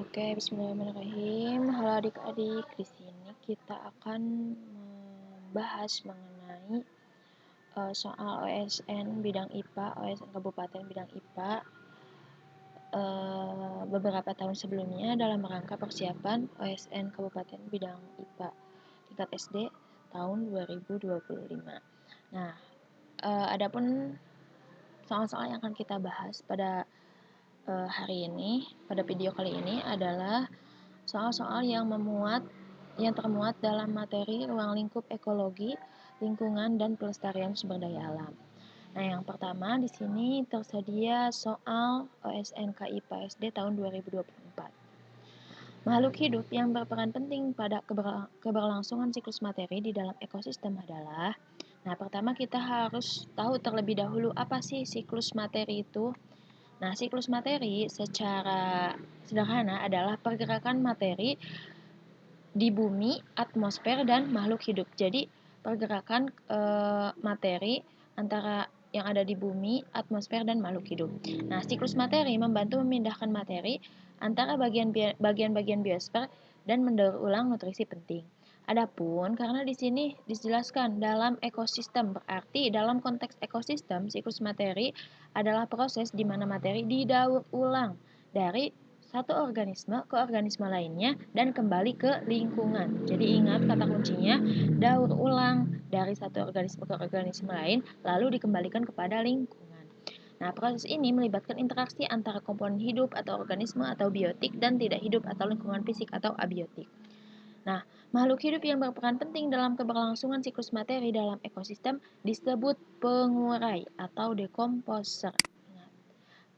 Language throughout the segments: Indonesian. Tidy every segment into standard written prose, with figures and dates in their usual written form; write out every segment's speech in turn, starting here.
Oke, bismillahirrahmanirrahim. Halo adik-adik, di sini kita akan membahas mengenai soal OSN bidang IPA, OSN Kabupaten bidang IPA beberapa tahun sebelumnya dalam rangka persiapan OSN Kabupaten bidang IPA tingkat SD tahun 2025. Nah, adapun soal-soal yang akan kita bahas pada hari ini, pada video kali ini adalah soal-soal yang termuat dalam materi ruang lingkup ekologi, lingkungan, dan pelestarian sumber daya alam. Nah, yang pertama di sini tersedia soal OSN KIPA SD tahun 2024. Makhluk hidup yang berperan penting pada keberlangsungan siklus materi di dalam ekosistem adalah, nah pertama kita harus tahu terlebih dahulu apa sih siklus materi itu. Nah, siklus materi secara sederhana adalah pergerakan materi di bumi, atmosfer, dan makhluk hidup. Jadi, pergerakan materi antara yang ada di bumi, atmosfer, dan makhluk hidup. Nah, siklus materi membantu memindahkan materi antara bagian-bagian biosfer dan mendaur ulang nutrisi penting. Adapun karena di sini dijelaskan dalam ekosistem, berarti dalam konteks ekosistem, siklus materi adalah proses di mana materi didaur ulang dari satu organisme ke organisme lainnya dan kembali ke lingkungan. Jadi ingat kata kuncinya, daur ulang dari satu organisme ke organisme lain lalu dikembalikan kepada lingkungan. Nah, proses ini melibatkan interaksi antara komponen hidup atau organisme atau biotik dan tidak hidup atau lingkungan fisik atau abiotik. Nah, makhluk hidup yang berperan penting dalam keberlangsungan siklus materi dalam ekosistem disebut pengurai atau dekomposer.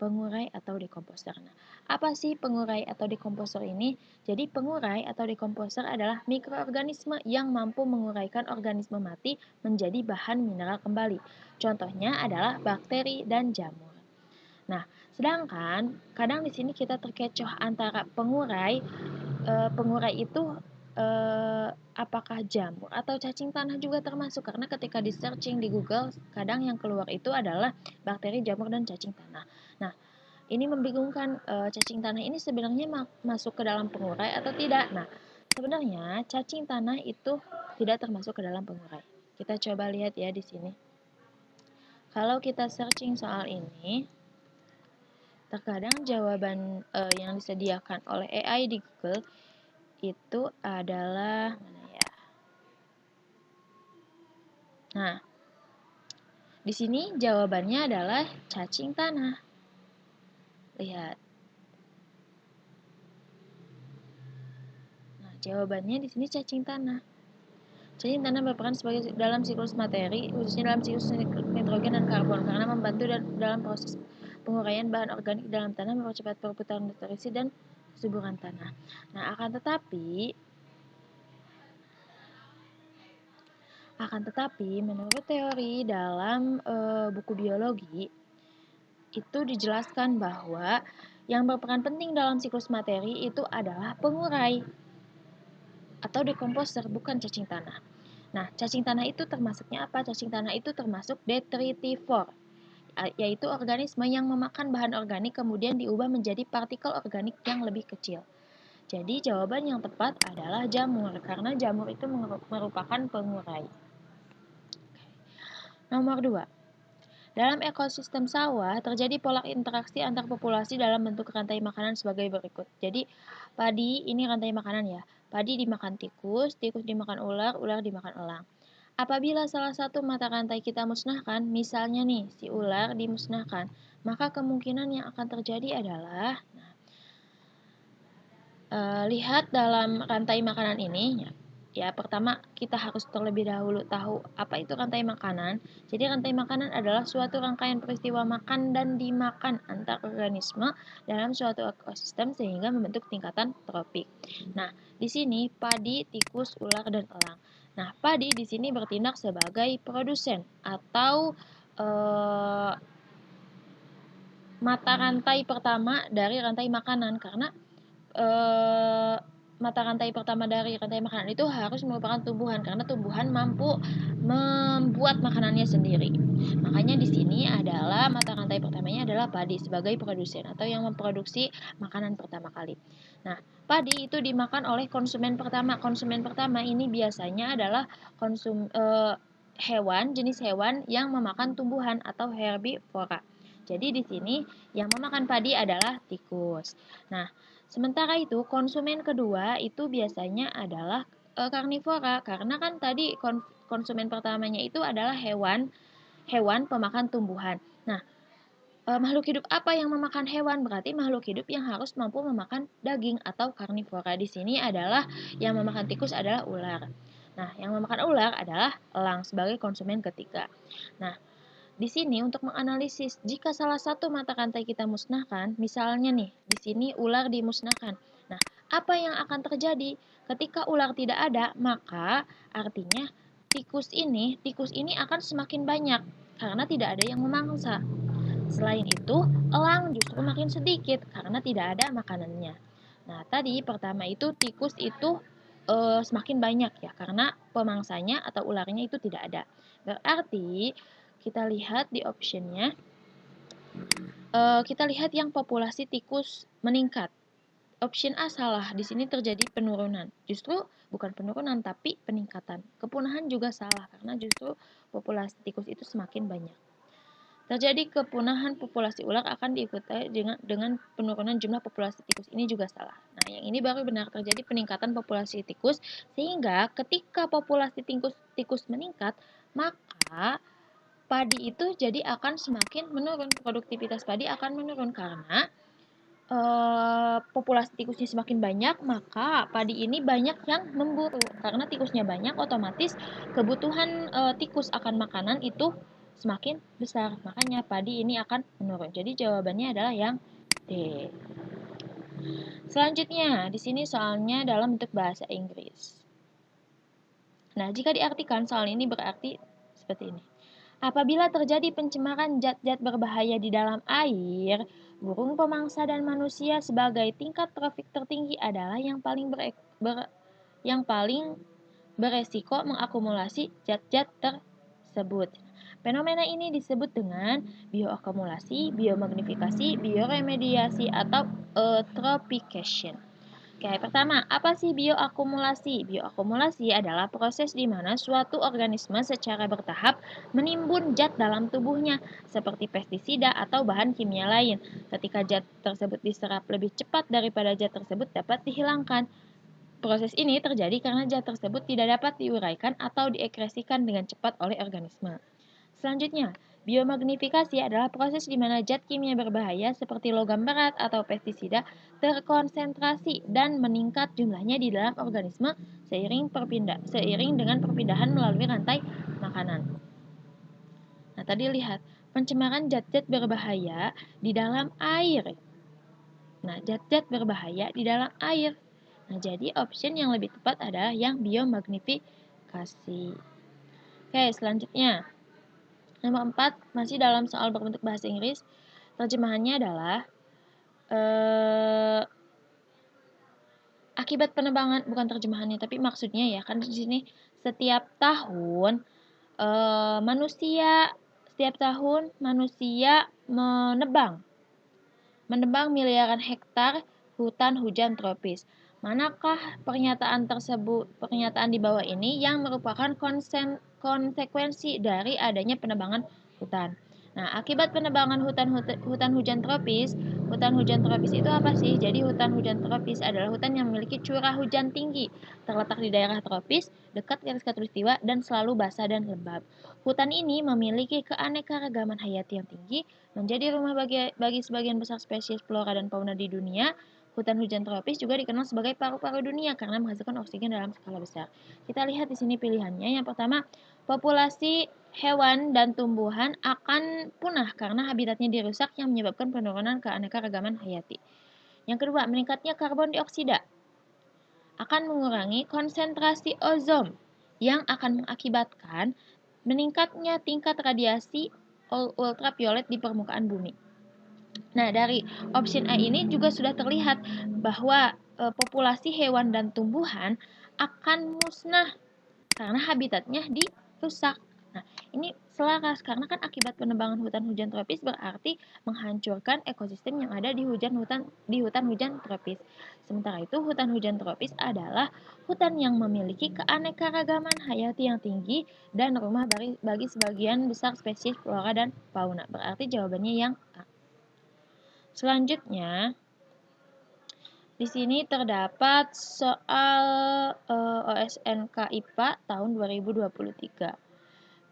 Pengurai atau dekomposer. Nah, apa sih pengurai atau dekomposer ini? Jadi pengurai atau dekomposer adalah mikroorganisme yang mampu menguraikan organisme mati menjadi bahan mineral kembali. Contohnya adalah bakteri dan jamur. Nah, sedangkan kadang di sini kita terkecoh antara pengurai, pengurai itu apakah jamur atau cacing tanah juga termasuk, karena ketika di searching di Google kadang yang keluar itu adalah bakteri, jamur, dan cacing tanah. Nah, ini membingungkan, cacing tanah ini sebenarnya masuk ke dalam pengurai atau tidak. Nah, sebenarnya cacing tanah itu tidak termasuk ke dalam pengurai. Kita coba lihat ya di sini. Kalau kita searching soal ini, terkadang jawaban yang disediakan oleh AI di Google itu adalah mana ya? Nah, di sini jawabannya adalah cacing tanah. Lihat. Nah, jawabannya di sini cacing tanah. Cacing tanah berperan sebagai dalam siklus materi, khususnya dalam siklus nitrogen dan karbon, karena membantu dalam proses penguraian bahan organik dalam tanah, mempercepat perputaran nutrisi dan kesuburan tanah. Nah, akan tetapi menurut teori dalam buku biologi itu dijelaskan bahwa yang berperan penting dalam siklus materi itu adalah pengurai atau dekomposer, bukan cacing tanah. Nah, cacing tanah itu termasuknya apa? Cacing tanah itu termasuk detritivor, yaitu organisme yang memakan bahan organik kemudian diubah menjadi partikel organik yang lebih kecil. Jadi jawaban yang tepat adalah jamur, karena jamur itu merupakan pengurai. Nomor 2. Dalam ekosistem sawah, terjadi pola interaksi antar populasi dalam bentuk rantai makanan sebagai berikut. Jadi, padi ini rantai makanan ya. Padi dimakan tikus, tikus dimakan ular, ular dimakan elang. Apabila salah satu mata rantai kita musnahkan, misalnya nih, si ular dimusnahkan, maka kemungkinan yang akan terjadi adalah, lihat dalam rantai makanan ini, ya pertama kita harus terlebih dahulu tahu apa itu rantai makanan. Jadi rantai makanan adalah suatu rangkaian peristiwa makan dan dimakan antar organisme dalam suatu ekosistem sehingga membentuk tingkatan tropik. Nah, di sini padi, tikus, ular, dan elang. Nah, padi di sini bertindak sebagai produsen atau mata rantai pertama dari rantai makanan, karena mata rantai pertama dari rantai makanan itu harus merupakan tumbuhan, karena tumbuhan mampu membuat makanannya sendiri. Makanya di sini adalah mata rantai pertamanya adalah padi sebagai produsen atau yang memproduksi makanan pertama kali. Nah, padi itu dimakan oleh konsumen pertama. Konsumen pertama ini biasanya adalah jenis hewan yang memakan tumbuhan atau herbivora. Jadi di sini yang memakan padi adalah tikus. Nah, sementara itu, konsumen kedua itu biasanya adalah karnivora, karena kan tadi konsumen pertamanya itu adalah hewan pemakan tumbuhan. Nah, makhluk hidup apa yang memakan hewan? Berarti makhluk hidup yang harus mampu memakan daging atau karnivora. Di sini adalah yang memakan tikus adalah ular. Nah, yang memakan ular adalah elang sebagai konsumen ketiga. Nah, di sini untuk menganalisis jika salah satu mata rantai kita musnahkan, misalnya nih, di sini ular dimusnahkan. Nah, apa yang akan terjadi? Ketika ular tidak ada, maka artinya tikus ini akan semakin banyak karena tidak ada yang memangsa. Selain itu, elang justru makin sedikit karena tidak ada makanannya. Nah, tadi pertama itu tikus itu semakin banyak ya karena pemangsanya atau ularnya itu tidak ada. Berarti kita lihat di optionnya, kita lihat yang populasi tikus meningkat. Option A salah, di sini terjadi penurunan. Justru bukan penurunan tapi peningkatan. Kepunahan juga salah karena justru populasi tikus itu semakin banyak. Terjadi kepunahan populasi ular akan diikuti dengan penurunan jumlah populasi tikus, ini juga salah. Nah, yang ini baru benar, terjadi peningkatan populasi tikus sehingga ketika populasi tikus meningkat, maka padi itu jadi akan semakin menurun, produktivitas padi akan menurun karena populasi tikusnya semakin banyak, maka padi ini banyak yang memburu. Karena tikusnya banyak, otomatis kebutuhan tikus akan makanan itu semakin besar. Makanya padi ini akan menurun. Jadi jawabannya adalah yang D. Selanjutnya, di sini soalnya dalam bentuk bahasa Inggris. Nah, jika diartikan soal ini berarti seperti ini. Apabila terjadi pencemaran zat-zat berbahaya di dalam air, burung pemangsa dan manusia sebagai tingkat trofik tertinggi adalah yang paling beresiko mengakumulasi zat-zat tersebut. Fenomena ini disebut dengan bioakumulasi, biomagnifikasi, bioremediasi, atau eutrophication. Oke, pertama, apa sih bioakumulasi? Bioakumulasi adalah proses di mana suatu organisme secara bertahap menimbun zat dalam tubuhnya, seperti pestisida atau bahan kimia lain. Ketika zat tersebut diserap lebih cepat daripada zat tersebut dapat dihilangkan. Proses ini terjadi karena zat tersebut tidak dapat diuraikan atau diekskresikan dengan cepat oleh organisme. Selanjutnya, biomagnifikasi adalah proses di mana zat kimia berbahaya seperti logam berat atau pestisida terkonsentrasi dan meningkat jumlahnya di dalam organisme seiring dengan perpindahan melalui rantai makanan. Nah, tadi lihat pencemaran zat-zat berbahaya di dalam air. Nah, zat-zat berbahaya di dalam air. Nah, jadi option yang lebih tepat adalah yang biomagnifikasi. Oke, selanjutnya. Nomor 4, masih dalam soal berbentuk bahasa Inggris. Terjemahannya adalah akibat penebangan, bukan terjemahannya, tapi maksudnya ya, kan di sini setiap tahun manusia menebang miliaran hektar hutan hujan tropis. Manakah pernyataan di bawah ini yang merupakan konsekuensi dari adanya penebangan hutan? Nah, akibat penebangan hutan hujan tropis itu apa sih? Jadi hutan hujan tropis adalah hutan yang memiliki curah hujan tinggi, terletak di daerah tropis, dekat garis khatulistiwa, dan selalu basah dan lembab. Hutan ini memiliki keanekaragaman hayati yang tinggi, menjadi rumah bagi sebagian besar spesies flora dan fauna di dunia. Hutan hujan tropis juga dikenal sebagai paru-paru dunia karena menghasilkan oksigen dalam skala besar. Kita lihat di sini pilihannya. Yang pertama, populasi hewan dan tumbuhan akan punah karena habitatnya dirusak yang menyebabkan penurunan keanekaragaman hayati. Yang kedua, meningkatnya karbon dioksida akan mengurangi konsentrasi ozon yang akan mengakibatkan meningkatnya tingkat radiasi ultraviolet di permukaan bumi. Nah, dari option A ini juga sudah terlihat bahwa populasi hewan dan tumbuhan akan musnah karena habitatnya dirusak. Nah, ini selaras karena kan akibat penebangan hutan hujan tropis berarti menghancurkan ekosistem yang ada di hutan hujan tropis. Sementara itu, hutan hujan tropis adalah hutan yang memiliki keanekaragaman hayati yang tinggi dan rumah bagi sebagian besar spesies flora dan fauna. Berarti jawabannya yang A. Selanjutnya, di sini terdapat soal OSNK IPA tahun 2023.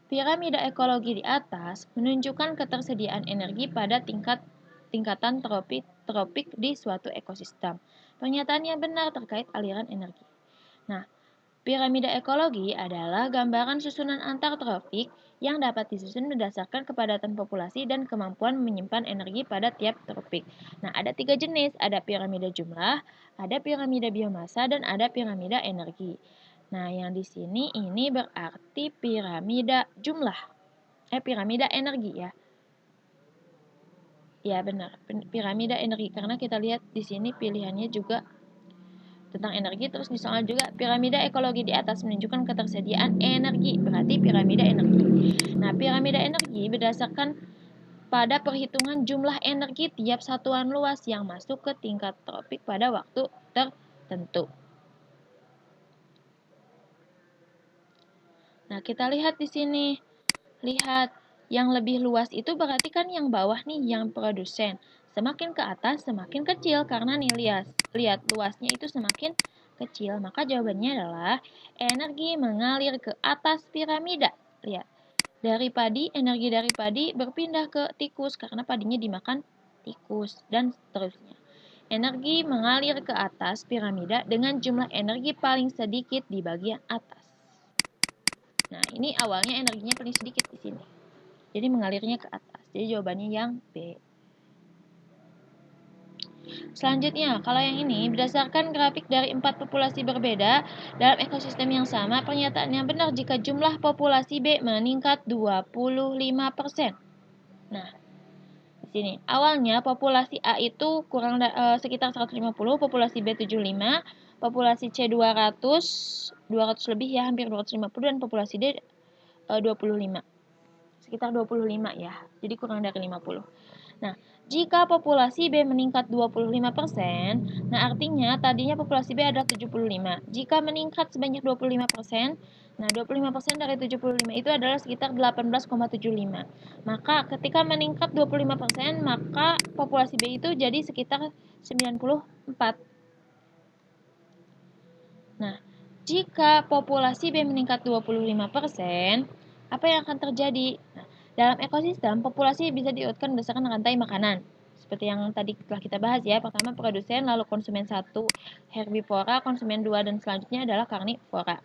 Piramida ekologi di atas menunjukkan ketersediaan energi pada tingkatan tropik di suatu ekosistem. Pernyataan yang benar terkait aliran energi. Nah, piramida ekologi adalah gambaran susunan antar tropik yang dapat disusun berdasarkan kepadatan populasi dan kemampuan menyimpan energi pada tiap tropik. Nah, ada 3 jenis, ada piramida jumlah, ada piramida biomasa, dan ada piramida energi. Nah, yang di sini ini berarti piramida jumlah. Piramida energi ya. Ya, benar. Piramida energi karena kita lihat di sini pilihannya juga tentang energi, terus di soal juga piramida ekologi di atas menunjukkan ketersediaan energi, berarti piramida energi. Nah, piramida energi berdasarkan pada perhitungan jumlah energi tiap satuan luas yang masuk ke tingkat tropik pada waktu tertentu. Nah, kita lihat di sini. Lihat, yang lebih luas itu berarti kan yang bawah nih, yang produsen. Semakin ke atas, semakin kecil, karena nih lihat luasnya itu semakin kecil. Maka jawabannya adalah energi mengalir ke atas piramida. Lihat, energi dari padi berpindah ke tikus karena padinya dimakan tikus, dan seterusnya. Energi mengalir ke atas piramida dengan jumlah energi paling sedikit di bagian atas. Nah, ini awalnya energinya paling sedikit di sini. Jadi mengalirnya ke atas. Jadi jawabannya yang B. Selanjutnya, kalau yang ini berdasarkan grafik dari 4 populasi berbeda dalam ekosistem yang sama, pernyataan yang benar jika jumlah populasi B meningkat 25%. Nah, di sini awalnya populasi A itu sekitar 150, populasi B 75, populasi C 200 lebih ya, hampir 250, dan populasi D 25. Sekitar 25 ya. Jadi kurang dari 50. Nah, jika populasi B meningkat 25%, nah artinya tadinya populasi B adalah 75. Jika meningkat sebanyak 25%, nah 25% dari 75 itu adalah sekitar 18,75. Maka ketika meningkat 25%, maka populasi B itu jadi sekitar 94. Nah, jika populasi B meningkat 25%, apa yang akan terjadi? Nah, dalam ekosistem, populasi bisa diurutkan berdasarkan rantai makanan. Seperti yang tadi telah kita bahas ya. Pertama produsen, lalu konsumen 1 herbivora, konsumen 2, dan selanjutnya adalah karnivora.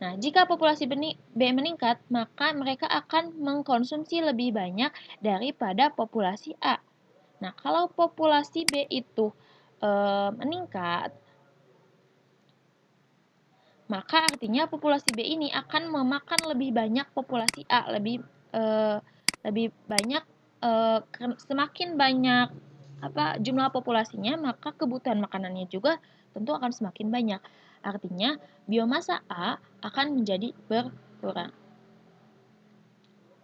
Nah, jika populasi B meningkat, maka mereka akan mengkonsumsi lebih banyak daripada populasi A. Nah, kalau populasi B itu meningkat, maka artinya populasi B ini akan memakan lebih banyak populasi A, lebih banyak, semakin banyak jumlah populasinya, maka kebutuhan makanannya juga tentu akan semakin banyak. Artinya biomasa A akan menjadi berkurang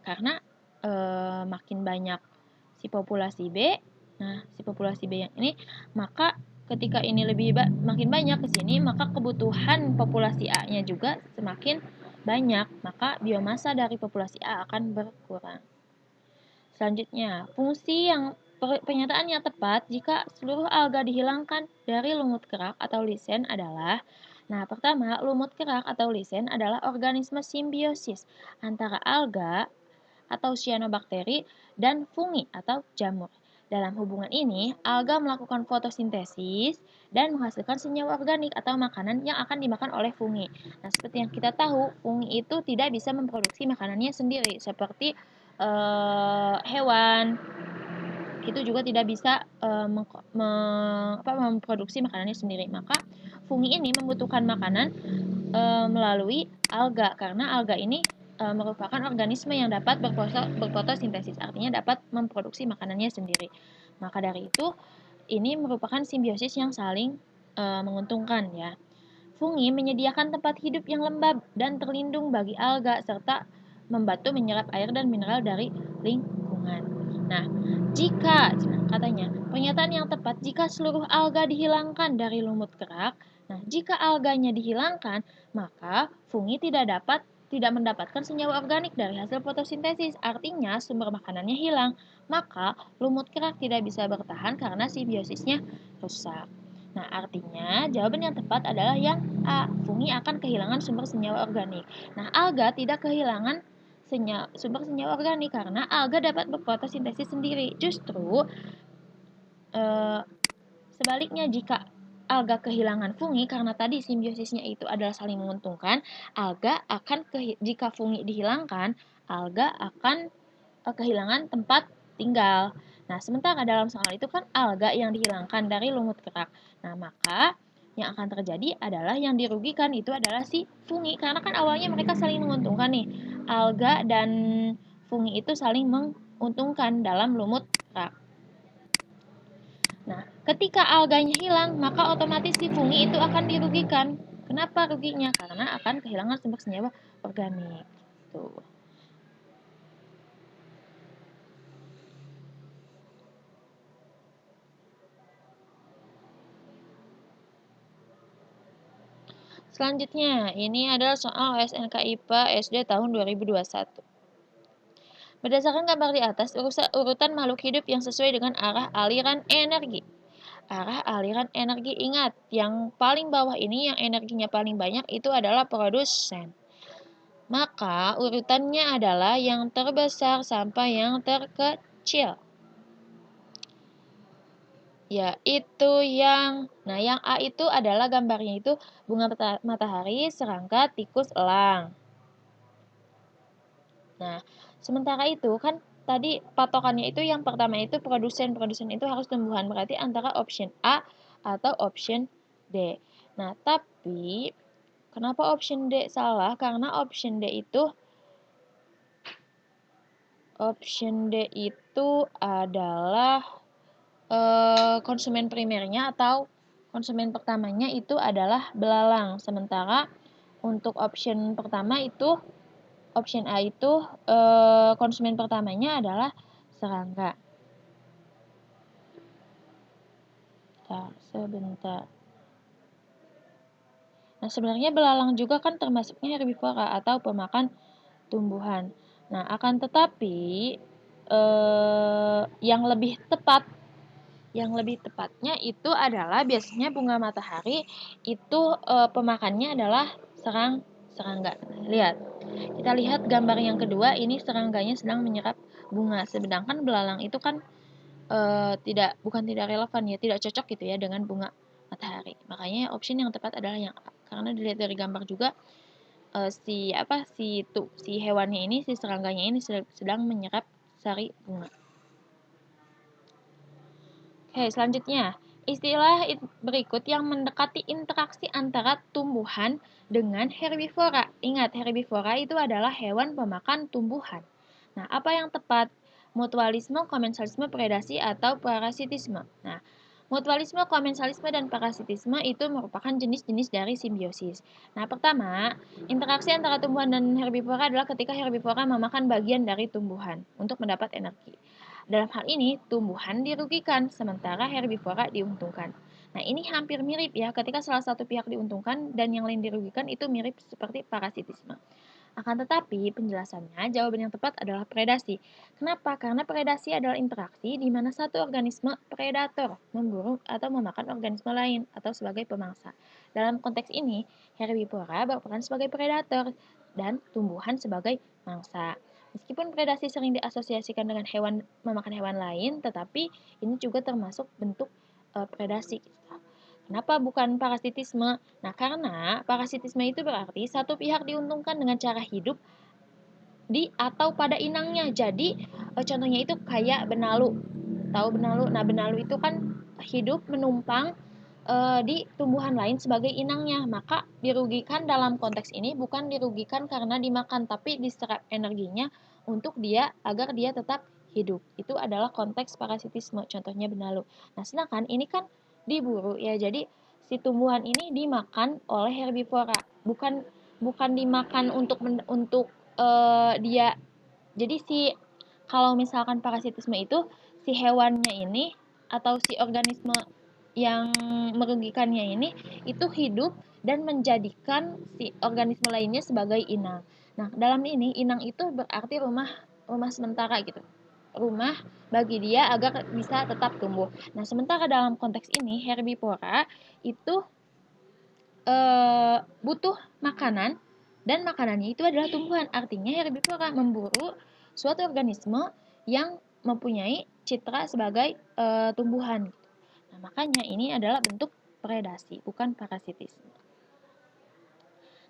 karena makin banyak si populasi B. Nah, si populasi B yang ini, maka ketika ini makin banyak ke sini, maka kebutuhan populasi A-nya juga semakin banyak, maka biomasa dari populasi A akan berkurang. Selanjutnya, pernyataan yang tepat jika seluruh alga dihilangkan dari lumut kerak atau lisen adalah, nah pertama, lumut kerak atau lisen adalah organisme simbiosis antara alga atau cyanobacteria dan fungi atau jamur. Dalam hubungan ini, alga melakukan fotosintesis dan menghasilkan senyawa organik atau makanan yang akan dimakan oleh fungi. Nah, seperti yang kita tahu, fungi itu tidak bisa memproduksi makanannya sendiri, seperti hewan itu juga tidak bisa memproduksi makanannya sendiri. Maka fungi ini membutuhkan makanan melalui alga, karena alga ini merupakan organisme yang dapat berfotosintesis, artinya dapat memproduksi makanannya sendiri. Maka dari itu, ini merupakan simbiosis yang saling menguntungkan ya. Fungi menyediakan tempat hidup yang lembab dan terlindung bagi alga serta membantu menyerap air dan mineral dari lingkungan. Nah, katanya, pernyataan yang tepat jika seluruh alga dihilangkan dari lumut kerak. Nah, jika alganya dihilangkan, maka fungi tidak mendapatkan senyawa organik dari hasil fotosintesis. Artinya, sumber makanannya hilang. Maka, lumut kerak tidak bisa bertahan karena simbiosisnya rusak. Nah, artinya jawaban yang tepat adalah yang A. Fungi akan kehilangan sumber senyawa organik. Nah, alga tidak kehilangan sumber senyawa organik karena alga dapat berfotosintesis sendiri. Justru sebaliknya, jika alga kehilangan fungi karena tadi simbiosisnya itu adalah saling menguntungkan, jika fungi dihilangkan, alga akan kehilangan tempat tinggal. Nah, sementara dalam soal itu kan alga yang dihilangkan dari lumut kerak. Nah, maka yang akan terjadi adalah yang dirugikan itu adalah si fungi. Karena kan awalnya mereka saling menguntungkan nih. Alga dan fungi itu saling menguntungkan dalam lumut kerak. Nah, ketika alganya hilang, maka otomatis si fungi itu akan dirugikan. Kenapa ruginya? Karena akan kehilangan sumber senyawa organik. Tuh. Selanjutnya, ini adalah soal OSNK IPA SD tahun 2021. Berdasarkan gambar di atas, urutan makhluk hidup yang sesuai dengan arah aliran energi. Arah aliran energi, ingat, yang paling bawah ini yang energinya paling banyak itu adalah produsen. Maka urutannya adalah yang terbesar sampai yang terkecil. Yaitu yang A itu adalah gambarnya itu bunga matahari, serangga, tikus, elang. Nah, sementara itu kan tadi patokannya itu yang pertama itu produsen itu harus tumbuhan, berarti antara option A atau option D. Nah, tapi kenapa option D salah? Karena option D itu adalah konsumen primernya atau konsumen pertamanya itu adalah belalang. Sementara untuk option pertama itu option A itu konsumen pertamanya adalah serangga. Sebentar. Nah, sebenarnya belalang juga kan termasuknya herbivora atau pemakan tumbuhan. Nah, akan tetapi yang lebih tepatnya itu adalah biasanya bunga matahari itu pemakannya adalah serangga. Lihat. Kita lihat gambar yang kedua, ini serangganya sedang menyerap bunga, sedangkan belalang itu kan bukan tidak relevan ya, tidak cocok gitu ya dengan bunga matahari. Makanya option yang tepat adalah yang A. Karena dilihat dari gambar juga si hewannya ini, si serangganya ini sedang menyerap sari bunga. Oke, selanjutnya istilah berikut yang mendekati interaksi antara tumbuhan dengan herbivora. Ingat, herbivora itu adalah hewan pemakan tumbuhan. Nah, apa yang tepat? Mutualisme, komensalisme, predasi, atau parasitisme. Nah, mutualisme, komensalisme, dan parasitisme itu merupakan jenis-jenis dari simbiosis. Nah, pertama, interaksi antara tumbuhan dan herbivora adalah ketika herbivora memakan bagian dari tumbuhan untuk mendapat energi. Dalam hal ini, tumbuhan dirugikan, sementara herbivora diuntungkan. Nah, ini hampir mirip ya, ketika salah satu pihak diuntungkan dan yang lain dirugikan, itu mirip seperti parasitisme. Akan tetapi, penjelasannya, jawaban yang tepat adalah predasi. Kenapa? Karena predasi adalah interaksi di mana satu organisme predator memburu atau memakan organisme lain atau sebagai pemangsa. Dalam konteks ini, herbivora berperan sebagai predator dan tumbuhan sebagai mangsa. Meskipun predasi sering diasosiasikan dengan hewan memakan hewan lain, tetapi ini juga termasuk bentuk predasi. Kenapa bukan parasitisme? Nah, karena parasitisme itu berarti satu pihak diuntungkan dengan cara hidup di atau pada inangnya. Jadi, contohnya itu kayak benalu. Tahu benalu? Nah, benalu itu kan hidup menumpang di tumbuhan lain sebagai inangnya. Maka dirugikan dalam konteks ini bukan dirugikan karena dimakan, tapi diserap energinya untuk dia agar dia tetap hidup. Itu adalah konteks parasitisme, contohnya benalu. Nah, sedangkan ini kan diburu ya. Jadi si tumbuhan ini dimakan oleh herbivora, bukan bukan dimakan untuk dia. Jadi kalau misalkan parasitisme itu si hewannya ini atau si organisme yang merugikannya ini itu hidup dan menjadikan si organisme lainnya sebagai inang. Nah, dalam ini inang itu berarti rumah rumah sementara gitu. Rumah bagi dia agar bisa tetap tumbuh. Nah, sementara dalam konteks ini herbivora itu butuh makanan dan makanannya itu adalah tumbuhan. Artinya herbivora memburu suatu organisme yang mempunyai citra sebagai tumbuhan. Nah, makanya ini adalah bentuk predasi, bukan parasitisme.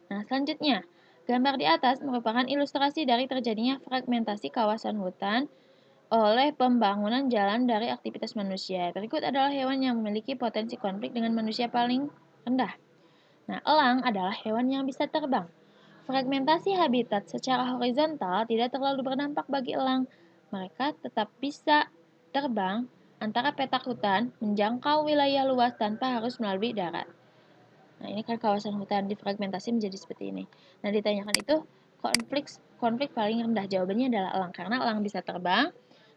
Nah, selanjutnya, gambar di atas merupakan ilustrasi dari terjadinya fragmentasi kawasan hutan oleh pembangunan jalan dari aktivitas manusia. Berikut adalah hewan yang memiliki potensi konflik dengan manusia paling rendah. Nah, elang adalah hewan yang bisa terbang. Fragmentasi habitat secara horizontal tidak terlalu berdampak bagi elang. Mereka tetap bisa terbang antara petak hutan, menjangkau wilayah luas tanpa harus melalui darat. Nah, ini kan kawasan hutan difragmentasi menjadi seperti ini. Nah, ditanyakan itu konflik paling rendah. Jawabannya adalah elang. Karena elang bisa terbang,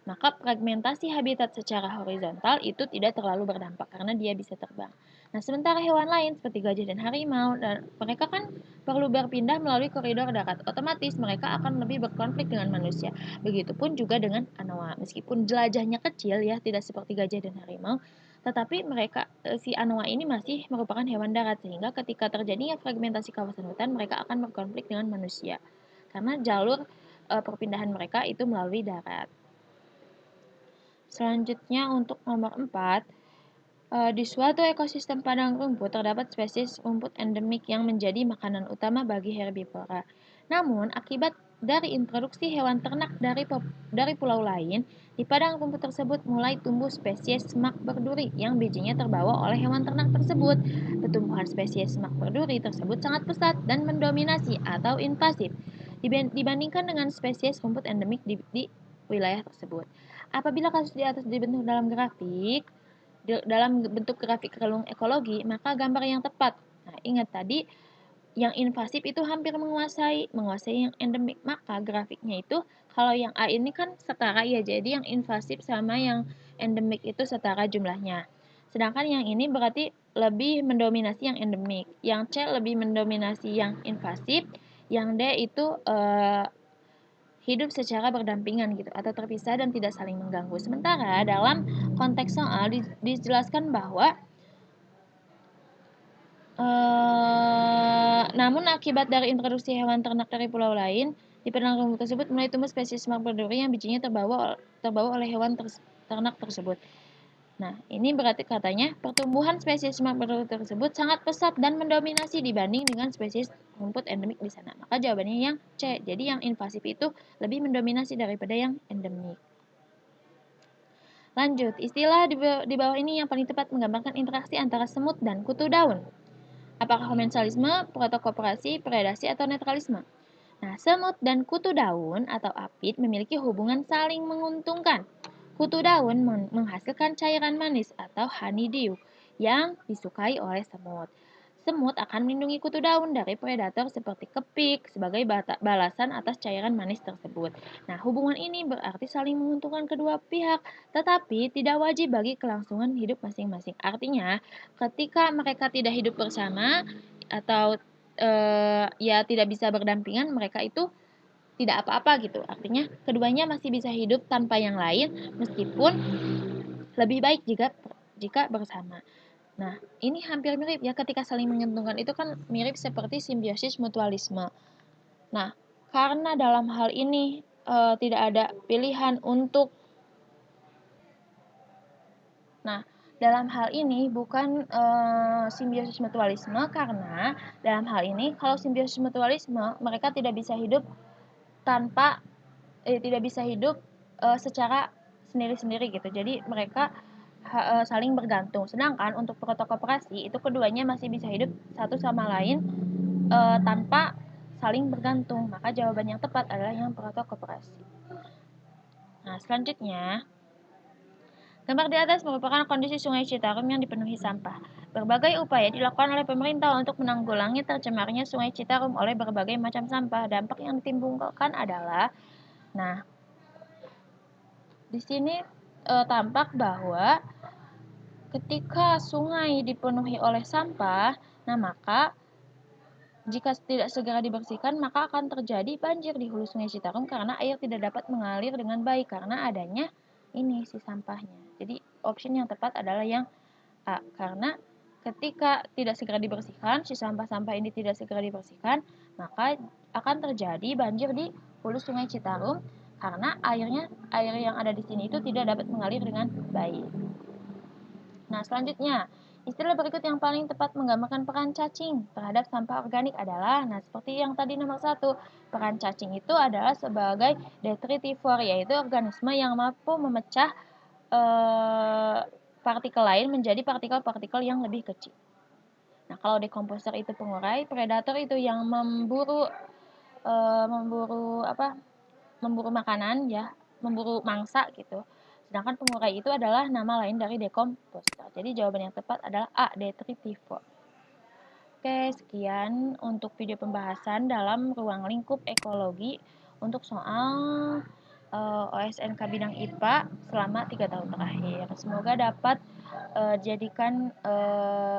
maka fragmentasi habitat secara horizontal itu tidak terlalu berdampak karena dia bisa terbang. Nah, sementara hewan lain seperti gajah dan harimau, dan mereka kan perlu berpindah melalui koridor darat. Otomatis mereka akan lebih berkonflik dengan manusia. Begitupun juga dengan anoa. Meskipun jelajahnya kecil ya, tidak seperti gajah dan harimau, tetapi mereka si anoa ini masih merupakan hewan darat sehingga ketika terjadinya fragmentasi kawasan hutan mereka akan berkonflik dengan manusia. Karena jalur perpindahan mereka itu melalui darat. Selanjutnya untuk nomor 4, di suatu ekosistem padang rumput terdapat spesies rumput endemik yang menjadi makanan utama bagi herbivora. Namun, akibat dari introduksi hewan ternak dari pulau lain, di padang rumput tersebut mulai tumbuh spesies semak berduri yang bijinya terbawa oleh hewan ternak tersebut. Pertumbuhan spesies semak berduri tersebut sangat pesat dan mendominasi atau invasif dibandingkan dengan spesies rumput endemik di wilayah tersebut. Apabila kasus di atas dibentuk dalam bentuk grafik relung ekologi, maka gambar yang tepat. Nah, ingat tadi yang invasif itu hampir menguasai yang endemik. Maka grafiknya itu kalau yang A ini kan setara ya, jadi yang invasif sama yang endemik itu setara jumlahnya. Sedangkan yang ini berarti lebih mendominasi yang endemik. Yang C lebih mendominasi yang invasif, yang D itu hidup secara berdampingan gitu atau terpisah dan tidak saling mengganggu. Sementara dalam konteks soal dijelaskan bahwa namun akibat dari introduksi hewan ternak dari pulau lain di padang rumput tersebut mulai tumbuh spesies semak berduri yang bijinya terbawa oleh hewan ternak tersebut. Nah, ini berarti katanya pertumbuhan spesies semak berduri tersebut sangat pesat dan mendominasi dibanding dengan spesies rumput endemik di sana. Maka jawabannya yang C. Jadi yang invasif itu lebih mendominasi daripada yang endemik. Lanjut, istilah di bawah ini yang paling tepat menggambarkan interaksi antara semut dan kutu daun. Apakah komensalisme, protokooperasi, predasi, atau netralisme? Nah, semut dan kutu daun atau apit memiliki hubungan saling menguntungkan. Kutu daun menghasilkan cairan manis atau honeydew yang disukai oleh semut. Semut akan melindungi kutu daun dari predator seperti kepik sebagai balasan atas cairan manis tersebut. Nah, hubungan ini berarti saling menguntungkan kedua pihak, tetapi tidak wajib bagi kelangsungan hidup masing-masing. Artinya, ketika mereka tidak hidup bersama atau ya tidak bisa berdampingan, mereka itu tidak apa-apa gitu. Artinya keduanya masih bisa hidup tanpa yang lain meskipun lebih baik jika bersama. Nah, ini hampir mirip ya ketika saling menguntungkan itu kan mirip seperti simbiosis mutualisme. Nah, karena dalam hal ini tidak ada pilihan untuk dalam hal ini bukan simbiosis mutualisme karena dalam hal ini kalau simbiosis mutualisme mereka tidak bisa hidup secara sendiri-sendiri gitu. Jadi mereka saling bergantung. Sedangkan untuk protokoperasi itu keduanya masih bisa hidup satu sama lain tanpa saling bergantung. Maka jawaban yang tepat adalah yang protokoperasi. Nah, selanjutnya, gambar di atas merupakan kondisi Sungai Citarum yang dipenuhi sampah. Berbagai upaya dilakukan oleh pemerintah untuk menanggulangi tercemarnya Sungai Citarum oleh berbagai macam sampah. Dampak yang ditimbulkan adalah, nah, di sini tampak bahwa ketika sungai dipenuhi oleh sampah, nah maka jika tidak segera dibersihkan, maka akan terjadi banjir di hulu Sungai Citarum karena air tidak dapat mengalir dengan baik karena adanya ini si sampahnya. Jadi option yang tepat adalah yang A, karena ketika tidak segera dibersihkan, si sampah-sampah ini tidak segera dibersihkan, maka akan terjadi banjir di hulu Sungai Citarum karena air yang ada di sini itu tidak dapat mengalir dengan baik. Nah, selanjutnya, istilah berikut yang paling tepat menggambarkan peran cacing terhadap sampah organik adalah, nah seperti yang tadi nomor 1, peran cacing itu adalah sebagai detritivor, yaitu organisme yang mampu memecah partikel lain menjadi partikel-partikel yang lebih kecil. Nah, kalau dekomposer itu pengurai, predator itu yang memburu makanan ya, memburu mangsa gitu. Sedangkan pengurai itu adalah nama lain dari dekomposer. Jadi jawaban yang tepat adalah A, detritivor. Oke, sekian untuk video pembahasan dalam ruang lingkup ekologi untuk soal OSNK bidang IPA selama 3 tahun terakhir. Semoga dapat jadikan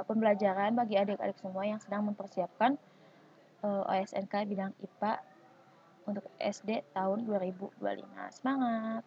pembelajaran bagi adik-adik semua yang sedang mempersiapkan OSNK bidang IPA untuk SD tahun 2025. Semangat!